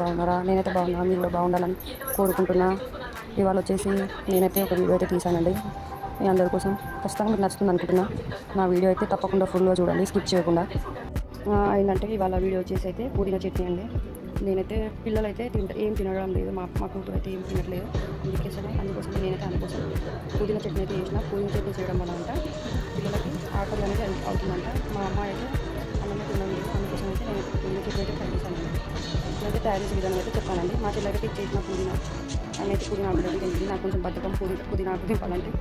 బాగున్నారా? నేనైతే బాగున్నా. మీరు కూడా బాగుండాలని కోరుకుంటున్నా. ఇవాళ వచ్చేసి నేనైతే ఒక వీడియో అయితే తీసానండి మీ అందరి కోసం. ఖచ్చితంగా మీకు నచ్చుతుంది అనుకుంటున్నా. నా వీడియో అయితే తప్పకుండా ఫుల్గా చూడండి, స్కిప్ చేయకుండా. ఏంటంటే ఇవాళ వీడియో వచ్చేసి అయితే పుదీనా చట్నీ అండి. నేనైతే పిల్లలు అయితే ఏం తినడం లేదు, మా కూతురు అయితే ఏం తినట్లేదు. అందుకోసం నేనైతే అందుకోసం పుదీనా చట్నీ అయితే చేసిన. పుదీనా చట్నీ చేయడం వల్ల అంట పిల్లలకి ఆకలి అనేది అవుతుందంట. మా అమ్మాయి అయితే అన్నమే తినడం లేదు. అందుకోసం అయితే నేనైతే పుదీనా చట్నీ అయితే ట్రై చేశానండి. అయితే తయారు చేసే విధానం అయితే చెప్పానండి. మా చెల్లెలకి చేసిన పుదీనా అయితే పుదీనా ఆకులు అయితే తింటుంది. నాకు కొంచెం బద్ధకం పుదీనా ఆకు తింపాలంటే.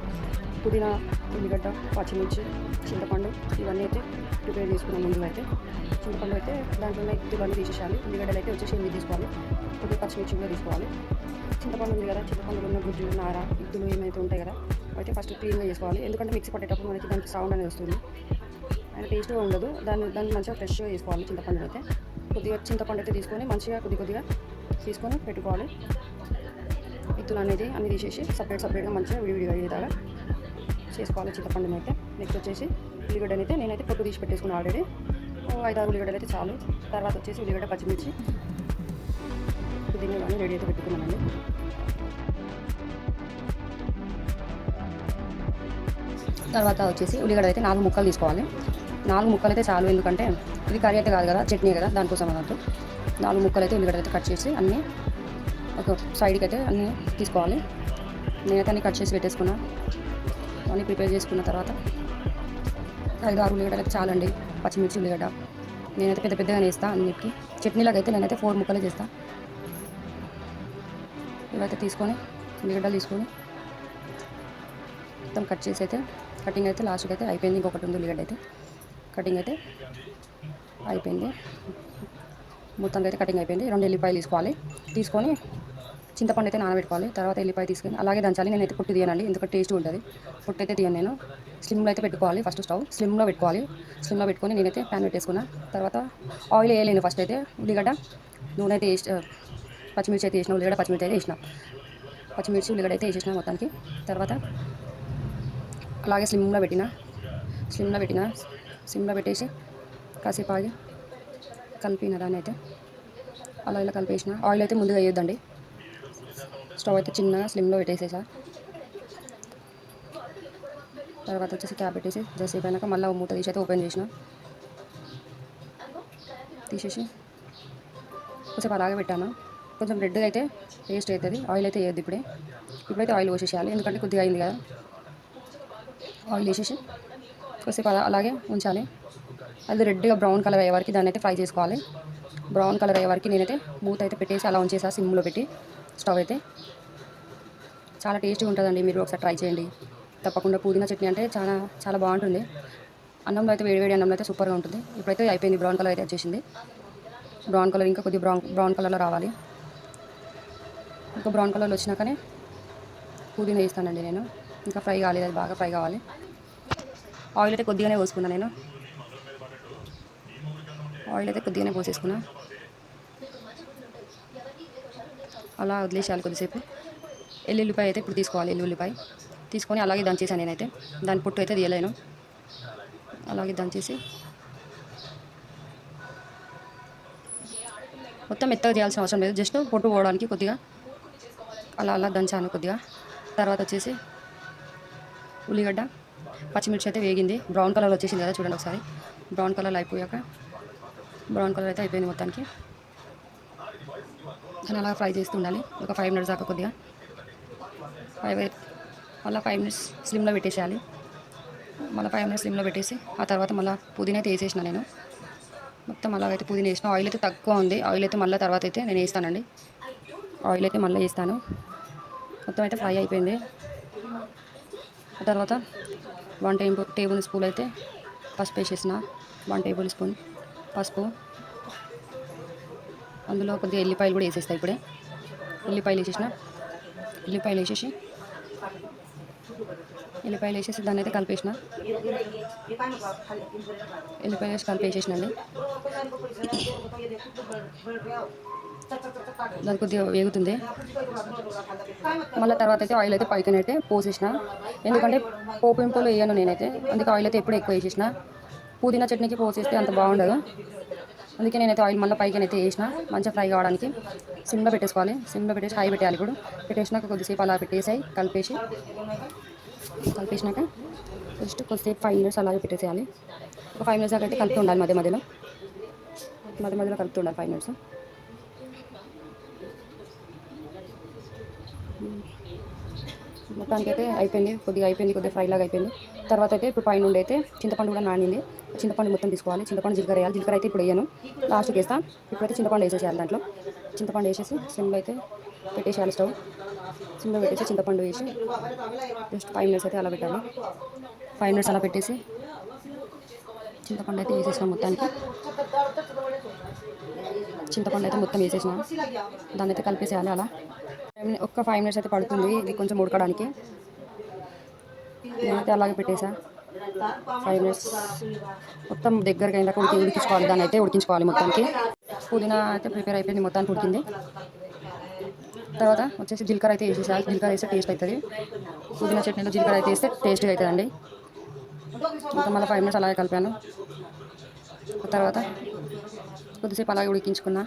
పుదీనా, ఉల్లిగడ్డ, పచ్చిమిర్చి, చింతపండు ఇవన్నీ అయితే ప్రిపేర్ చేసుకున్నాం. ముందు అయితే చింతపండు అయితే దాంట్లోనే ఇవన్నీ తీసేయాలి. ఉల్లిగడ్డలు అయితే వచ్చేసి 8 తీసుకోవాలి. కొద్దిగా పచ్చిమిర్చి కూడా తీసుకోవాలి. చింతపండు ఉంది కదా, చింతపండులో ఉన్న గుజ్జు, నార, ఇత్తులు ఏమైతే ఉంటాయి కదా అయితే ఫస్ట్ క్లీన్గా చేసుకోవాలి. ఎందుకంటే మిక్సీ పట్టేటప్పుడు మనకి దానికి సౌండ్ అనేది వస్తుంది, అండ్ టేస్ట్గా ఉండదు. దాన్ని మంచిగా ఫ్రెష్గా చేసుకోవాలి. చింతపండు అయితే కొద్దిగా చింతపండు అయితే తీసుకొని మంచిగా కొద్దిగా తీసుకొని పెట్టుకోవాలి. ఇత్తులు అనేది అన్ని తీసేసి సపరేట్గా మంచిగా విడివిడిగా అయ్యేలాగా చేసుకోవాలి చింతపండుని అయితే. నెక్స్ట్ వచ్చేసి ఉల్లిగడ్డని అయితే నేనైతే పొట్టు తీసి పెట్టేసుకున్నాను ఆల్రెడీ. 5-6 ఉల్లిగడ్డలు అయితే చాలు. తర్వాత వచ్చేసి ఉల్లిగడ్డ, పచ్చిమిర్చి, పుదీనా ఇవన్నీ రెడీ అయితే పెట్టుకున్నానండి. తర్వాత వచ్చేసి ఉల్లిగడ్డ అయితే 4 ముక్కలు తీసుకోవాలి. 4 ముక్కలు అయితే చాలు, ఎందుకంటే ఇది కర్రీ అయితే కాదు కదా, చట్నీ కదా, దానికోసం అన్నట్టు 4 ముక్కలు అయితే ఉల్లిగడ్డ అయితే కట్ చేసి అన్నీ ఒక సైడ్కి అయితే అన్నీ తీసుకోవాలి. నేనైతే అన్నీ కట్ చేసి పెట్టేసుకున్నా. అన్నీ ప్రిపేర్ చేసుకున్న తర్వాత 5-6 ఉల్లిగడ్డలకి చాలండి. పచ్చిమిర్చి, ఉల్లిగడ్డ నేనైతే పెద్దగానే వేస్తాను అన్నిటికీ. చట్నీలాగా అయితే నేనైతే 4 ముక్కలే చేస్తాను. ఇవైతే తీసుకొని ఉల్లిగడ్డలు తీసుకొని మొత్తం కట్ చేసి అయితే కటింగ్ అయితే లాస్ట్కి అయితే అయిపోయింది. ఇంకొకటి ఉంది ఉల్లిగడ్డ అయితే కటింగ్ అయితే అయిపోయింది. మొత్తంగా అయితే కటింగ్ అయిపోయింది. 2 ఎల్లిపాయలు తీసుకొని చింతపండు అయితే నానబెట్టుకోవాలి. తర్వాత ఎల్లిపాయ తీసుకొని అలాగే దంచాలి. నేనైతే పొట్టు తీయనండి, ఎందుకంటే టేస్ట్ ఉంటుంది. పొట్టు అయితే తీయను నేను. స్లిమ్లో అయితే పెట్టుకోవాలి. ఫస్ట్ స్టవ్ స్లిమ్లో పెట్టుకోవాలి. స్లిమ్లో పెట్టుకొని నేనైతే ప్యాన్ పెట్టేసుకున్నా. తర్వాత ఆయిల్ వేయలేను. ఫస్ట్ అయితే ఉల్లిగడ్డ, నూనె అయితే వేసి పచ్చిమిర్చి అయితే వేసిన, ఉల్లిగడ్డ పచ్చిమిర్చి అయితే వేసిన, పచ్చిమిర్చి ఉల్లిగడ్డ అయితే వేసేసిన మొత్తానికి. తర్వాత అలాగే స్లిమ్లో పెట్టేసి కాసేపు ఆగి కలిపిన దాన్ని అయితే అలా ఇలా కలిపేసిన. ఆయిల్ అయితే ముందుగా వేయొద్దండి. స్టవ్ అయితే చిన్నగా స్లిమ్లో పెట్టేసేసా. తర్వాత వచ్చేసి క్యాప్ పెట్టేసి జస్ట్ అయిపోయినాక మళ్ళీ మూత తీసి అయితే ఓపెన్ తీసేసి కొంచెం అలాగే పెట్టాను. కొంచెం రెడ్గా అయితే టేస్ట్ అవుతుంది. ఆయిల్ అయితే వేయద్దు ఇప్పుడైతే ఆయిల్ పోసేసేయాలి, ఎందుకంటే కొద్దిగా అయింది కదా. ఆయిల్ వేసేసి కొద్దిసేపు అలాగే ఉంచాలి. అది రెడ్గా బ్రౌన్ కలర్ అయ్యే వరకు దాన్ని అయితే ఫ్రై చేసుకోవాలి. బ్రౌన్ కలర్ అయ్యే వరకు నేనైతే మూత అయితే పెట్టేసి అలా ఉంచేసా సిమ్లో పెట్టి. స్టవ్ అయితే చాలా టేస్టీగా ఉంటుందండి. మీరు ఒకసారి ట్రై చేయండి తప్పకుండా. పుదీనా చట్నీ అంటే చాలా చాలా బాగుంటుంది. అన్నంలో అయితే వేడి అన్నంలో అయితే సూపర్గా ఉంటుంది. ఇప్పుడైతే అయిపోయింది. బ్రౌన్ కలర్ అయితే వచ్చేసింది. బ్రౌన్ కలర్ ఇంకా కొద్దిగా బ్రౌన్ కలర్లో రావాలి. ఇంకా బ్రౌన్ కలర్లో వచ్చినాకనే పుదీనా వేస్తానండి నేను. ఇంకా ఫ్రై కాలేదు, అది బాగా ఫ్రై కావాలి. ఆయిల్ అయితే కొద్దిగానే పోసుకున్నా నేను. పోసేసుకున్నా. అలా వదిలేసేయాలి కొద్దిసేపు. ఎల్లుల్లిపాయ అయితే ఇప్పుడు తీసుకోవాలి. ఎల్లుల్లిపాయ తీసుకొని అలాగే దంచేసాను నేనైతే. దాని పొట్టు అయితే తీయలేను. అలాగే దంచేసి మొత్తం మెత్తగా చేయాల్సిన అవసరం లేదు, జస్ట్ పొట్టు పోవడానికి కొద్దిగా అలా దంచాను కొద్దిగా. తర్వాత వచ్చేసి ఉల్లిగడ్డ, పచ్చిమిర్చి అయితే వేగింది. బ్రౌన్ కలర్ వచ్చేసింది కదా, చూడండి ఒకసారి. బ్రౌన్ కలర్ అయిపోయాక బ్రౌన్ కలర్ అయితే అయిపోయింది మొత్తానికి. దాన్ని అలా ఫ్రై చేస్తూ ఉండాలి ఒక 5 మినిట్స్ దాకా. కొద్దిగా మళ్ళీ 5 మినిట్స్ స్లిమ్లో పెట్టేసేయాలి. మళ్ళీ 5 మినిట్స్ స్లిమ్లో పెట్టేసి ఆ తర్వాత మళ్ళీ పుదీనా అయితే వేసేసిన నేను. మొత్తం అలాగైతే పుదీనా వేసిన. ఆయిల్ అయితే తక్కువ ఉంది. ఆయిల్ అయితే మళ్ళీ తర్వాత అయితే నేను వేస్తానండి. ఆయిల్ అయితే మళ్ళీ వేస్తాను. మొత్తం అయితే ఫ్రై అయిపోయింది. ఆ తర్వాత 1 టేబుల్ స్పూన్ అయితే పసుపు వేసేసిన. 1 టేబుల్ స్పూన్ పసుపు. అందులో కొద్దిగా ఎల్లిపాయలు కూడా వేసేస్తాయి ఇప్పుడే. ఎల్లిపాయలు వేసేసి దాన్ని అయితే కలిపేసిన. ఎల్లిపాయలు వేసి కలిపేసేసినండి. దాని కొద్దిగా వేగుతుంది. మళ్ళీ తర్వాత అయితే ఆయిల్ అయితే పైకి అయితే పోసేసిన, ఎందుకంటే పోపులో వేయను నేనైతే. అందుకే ఆయిల్ అయితే ఎప్పుడు ఎక్కువ వేసేసిన. పుదీనా చట్నీకి పోసేస్తే అంత బాగుండదు. అందుకే నేనైతే ఆయిల్ మళ్ళీ పైకి అయితే వేసిన మంచిగా ఫ్రై కావడానికి. సిమ్లో పెట్టేసుకోవాలి. సిమ్లో పెట్టేసి హై పెట్టాలి. ఇప్పుడు పెట్టేసినాక కొద్దిసేపు అలా పెట్టేసాయి కలిపేసినాక జస్ట్ కొద్దిసేపు 5 మినిట్స్ అలాగే పెట్టేసేయాలి. ఒక 5 మినిట్స్ దాకా అయితే కలుపుతూ ఉండాలి. మధ్య మధ్యలో కలుపుతూ ఉండాలి 5 మినిట్స్. మొత్తానికి అయితే అయిపోయింది. కొద్దిగా ఫ్రై లాగా అయిపోయింది. తర్వాత అయితే ఇప్పుడు పైన నుండి అయితే చింతపండు కూడా నానింది. చింతపండు మొత్తం తీసుకోవాలి. చింతపండు జీలకర్ర వేయాలి. జీలకర్ర అయితే ఇప్పుడు వేయను, లాస్ట్కి వేస్తాను. ఇప్పుడైతే చింతపండు వేసేసేయాలి. దాంట్లో చింతపండు వేసేసి సిమ్లో అయితే పెట్టేసేయాలి. సిమ్లో పెట్టేసి చింతపండు వేసి జస్ట్ 5 మినిట్స్ అయితే అలా పెట్టాలి. 5 మినిట్స్ అలా పెట్టేసి చింతపండు అయితే వేసేసినాం. చింతపండు అయితే మొత్తం వేసేసినాం. దాన్ని అయితే కలిపేసేయాలి. అలా ఒక్క 5 మినిట్స్ అయితే పడుతుంది ఇది కొంచెం ఉడకడానికి. నేనైతే అలాగే పెట్టేసా. 5 మినిట్స్ మొత్తం దగ్గరగా అయిందాక ఉడికించుకోవాలి. దాన్ని అయితే ఉడికించుకోవాలి మొత్తానికి. పుదీనా అయితే ప్రిపేర్ అయిపోయింది, మొత్తానికి ఉడికింది. తర్వాత వచ్చేసి జీలకర్ర అయితే వేసేసాలి. జీలకర్ర వేస్తే టేస్ట్ అవుతుంది. పుదీనా చట్నీలో జీలకర్ర అయితే వేస్తే టేస్ట్గా అవుతుందండి. మొత్తం మళ్ళీ 5 మినిట్స్ అలాగే కలిపాను. తర్వాత కొద్దిసేపు అలాగే ఉడికించుకున్నా.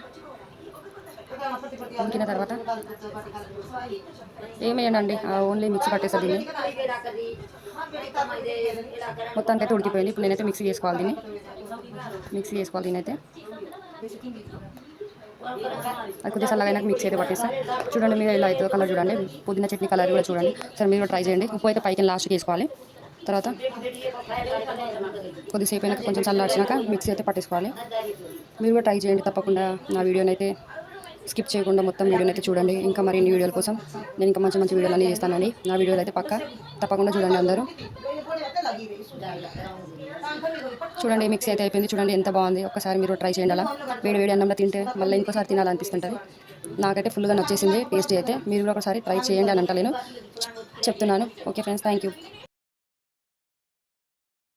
ఉడికిన తర్వాత ఏమేయండి, ఓన్లీ మిక్సీ పట్టేస్తుంది దీన్ని. మొత్తానికి అయితే ఉడికిపోయింది. ఇప్పుడు నేనైతే మిక్సీ చేసుకోవాలి దీన్ని అయితే. అది కొద్దిగా చల్లగా మిక్సీ అయితే పట్టేస్తా. చూడండి మీరు ఇలా అయితే కలర్ చూడండి, పుదీనా చట్నీ కలర్ కూడా చూడండి. సరే మీరు కూడా ట్రై చేయండి. ఉప్పు అయితే పైకి లాస్ట్కి వేసుకోవాలి. తర్వాత కొద్దిసేపు అయినాక కొంచెం చల్లార్చినాక మిక్సీ అయితే పట్టేసుకోవాలి. మీరు కూడా ట్రై చేయండి తప్పకుండా. నా వీడియోని అయితే స్కిప్ చేయకుండా మొత్తం వీడియోని అయితే చూడండి. ఇంకా మరిన్ని వీడియోల కోసం నేను ఇంకా మంచి మంచి వీడియోలు అన్నీ చేస్తానండి. నా వీడియోలు అయితే తప్పకుండా చూడండి అందరూ. చూడండి మిక్సీ అయితే అయిపోయింది. చూడండి ఎంత బాగుంది. ఒక్కసారి మీరు ట్రై చేయండి. అలా వేడి అన్నంలో తింటే మళ్ళీ ఇంకోసారి తినాలనిపిస్తుంటుంది. నాకైతే ఫుల్గా నచ్చేసింది టేస్టీ అయితే. మీరు కూడా ఒకసారి ట్రై చేయండి అని అంటలేను, చెప్తున్నాను. Okay friends, thank you.